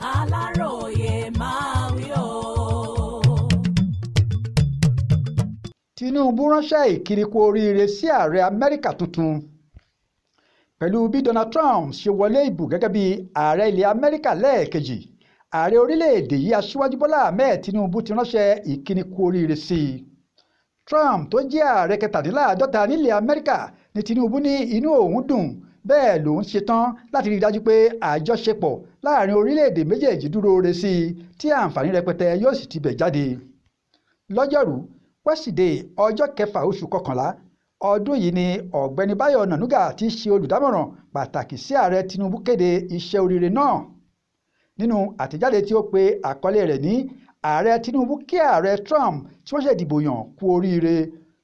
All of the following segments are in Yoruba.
Alaroye máa wí o. Tinubu ránṣẹ́ ìkíni kú oríire sí ààrẹ Amẹ́ríkà tuntun. Pẹ̀lú bí Donald Trump ṣe wọlé ìbò gẹ́gẹ́ bí ààrẹ ilẹ̀ Amẹ́ríkà lẹ́ẹ̀kejì, ààrẹ orílẹ̀-èdè yìí Aṣíwájú Bọ́lá Ahmed Tinubu ti ránṣẹ́ ìkíni kú oríire sí i. Trump tó jẹ́ ààrẹ 47 nílẹ̀ Amẹ́ríkà ní Tinubu ní inú òun dùn, bẹ́ẹ̀ lòun ṣetán láti rí i dájú pé àjọṣepọ̀ láàrin orílẹ̀-èdè méjèèjì dúró re sí i tí àǹfààní rẹpẹtẹ yóò sì ti bẹ̀ jáde. Lọ́jọ́rú Wẹ́sídẹ̀ẹ́ ọjọ́ 6 oṣù kọkànlá ọdún yìí ni ọ̀gbẹ́ni Báyọ̀ Nànúgà tí í ṣe olùdámọ̀ràn pàtàkì sí ààrẹ Tinubu kéde iṣẹ́ oríire náà. Nínú àtẹ̀jáde tí ó pe àkọlé rẹ̀ ní ààrẹ Tinubu kí ààrẹ Trump tí wọ́n ṣe dìbò yàn kú oríire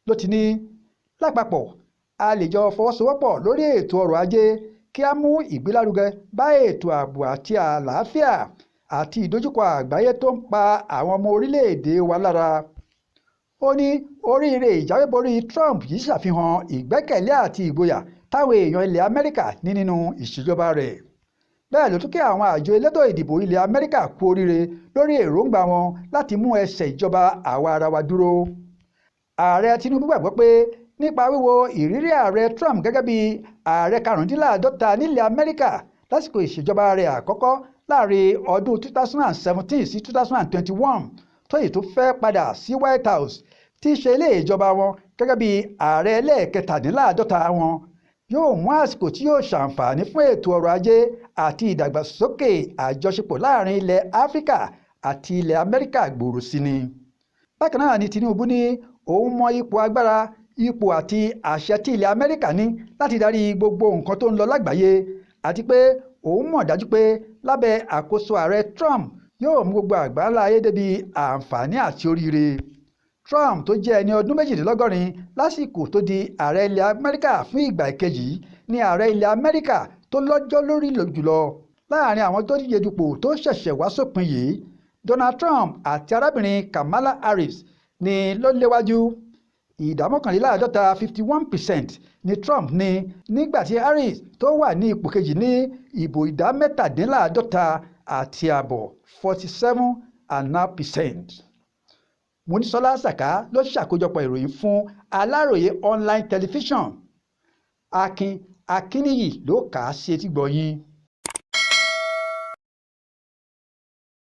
ló ti ní lápapọ̀ a lè jọ fọwọ́sowọ́pọ̀ lórí ètò ọrọ̀ ajé kí a mú ìgbélárugẹ bá ètò ààbò àti àlàáfíà àti ìdojúkọ àgbáyé tó ń pa àwọn ọmọ orílẹ̀-èdè wa lára. Ó ní oríire ìjáwéborí Trump yìí ṣàfihàn ìgbẹ́kẹ̀lé àti ìgboyà táwọn èèyàn ilẹ̀ Amẹ́ríkà ní nínú ìṣèjọba rẹ̀. Bẹ́ẹ̀ ló tún kí àwọn àjọ elétò ìdìbò ilẹ̀ Amẹ́ríkà kú oríire lórí èròǹgbà wọn láti mú ẹsẹ̀ ìjọba àwa ara wa dúró. Ààrẹ Tinubu gbàgbọ́ pé nípa wíwo ìrírí ààrẹ Trump gẹ́gẹ́ bí ààrẹ 45 nílẹ̀ Amẹ́ríkà lásìkò ìṣèjọba rẹ̀ àkọ́kọ́ láàrin ọdún 2017 sí 2021 tó yìí tó fẹ́ padà sí White House tí í ṣe ilé ìjọba wọn gẹ́gẹ́ bí ààrẹ ẹlẹ́ẹ̀kẹtàdínláàdọ́ta wọn yóò mú àsìkò tí yóò ṣàǹfààní fún ètò ọrọ̀ ajé àti ìdàgbàsókè àjọṣepọ̀ láàrin ilẹ̀ Áfíríkà àti ilẹ̀ Amẹ́ríkà gbòòrò sí ni. Bákan náà ni Tinubu ní òun mọ ipò agbára ipò àti àṣẹ tí ilẹ̀ Amẹ́ríkà ní láti darí gbogbo nǹkan tó ń lọ lágbàáyé àti pé òun mọ̀ dájú pé lábẹ́ àkóso ààrẹ Trump yóò mú gbogbo àgbáńlá ayé débi àǹfààní àti oríire. Trump tó jẹ́ ẹni ọdún 82 lásìkò tó di ààrẹ ilẹ̀ Amẹ́ríkà fún ìgbà ìkejì ní ààrẹ ilẹ̀ Amẹ́ríkà tó lọ́jọ́ lórí jùlọ láàrin àwọn tó díje dupò tó ṣẹ̀ṣẹ̀ wá sópin yìí. Donald Trump àti arábìnrin Kamala Harris ni ló léwájú. Ìdá 51% ni Trump ní nígbà tí Harris tó wà ní ipò kejì ní ìbò ìdá 17.5% 47.5%. Monísọ́lá Sàká ló ṣàkójọpọ̀ ìròyìn fún Alaroye online television. Ikinni ló kà á sí etí gbọ̀nyìn.